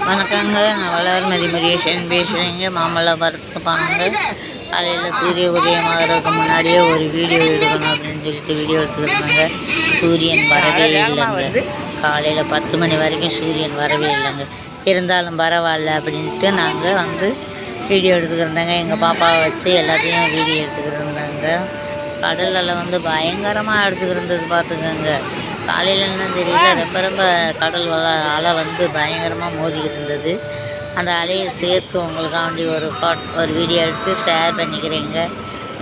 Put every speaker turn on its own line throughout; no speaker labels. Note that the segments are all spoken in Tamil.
வணக்கங்க. நான் வளர்மதி முருகேசன் பேசுகிறேங்க. மாமல்லபுரத்துக்கு போனாங்க. காலையில் சூரிய உதயமாகிறதுக்கு முன்னாடியே ஒரு வீடியோ எடுக்கணும் அப்படின்னு சொல்லிட்டு வீடியோ எடுத்துக்கிட்டாங்க. சூரியன் வரவே இல்லைங்க. காலையில் 10 மணி வரைக்கும் சூரியன் வரவே இல்லைங்க. இருந்தாலும் பரவாயில்ல அப்படின்ட்டு நாங்கள் வீடியோ எடுத்துக்கிட்டாங்க. எங்கள் பாப்பாவை வச்சு எல்லாத்தையும் வீடியோ எடுத்துக்கிட்டு கடலில் பயங்கரமாக அடிச்சுக்கிட்டு இருந்தது பார்த்துக்கோங்க. காலையில் என்ன தெரியல, ரொம்ப கடல் அலை பயங்கரமாக மோதிக்கிட்டு இருந்தது. அந்த அலையை சேர்த்து உங்களுக்காண்டி ஒரு வீடியோ எடுத்து ஷேர் பண்ணிக்கிறேங்க.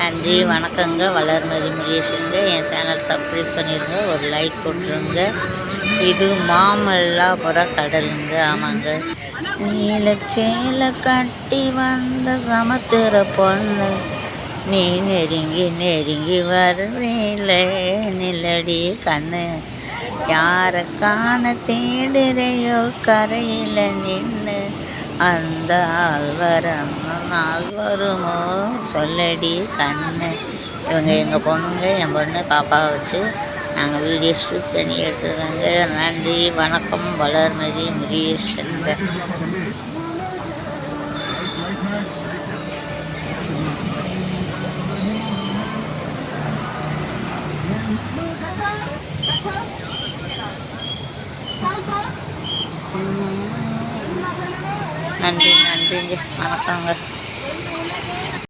நன்றி, வணக்கங்க. வளர்மதி முருகேசனுங்க. என் சேனல் சப்ஸ்கிரைப் பண்ணிடுங்க, ஒரு லைக் போட்டுருங்க. இது மாமல்லாபுர கடலுங்க. ஆமாங்க. நீலச்சேலை கட்டி வந்த சமுத்திர பொண்ணு, நீ நெருங்கி நெருங்கி வருவேல நிலடி கண்ணு, யாரை காண தேடுறையோ கரையில் நின்று, அந்த நாள் வருமோ சொல்லடி கண்ணு. இவங்க எங்கள் பொண்ணுங்க. என் பொண்ணு பாப்பாவை வச்சு நாங்கள் வீடியோ ஷூட் பண்ணி எடுத்துருக்காங்க. நன்றி, வணக்கம். வளர்மதி முருகேசனுங்க. நன்றிங்க, வணக்கங்க.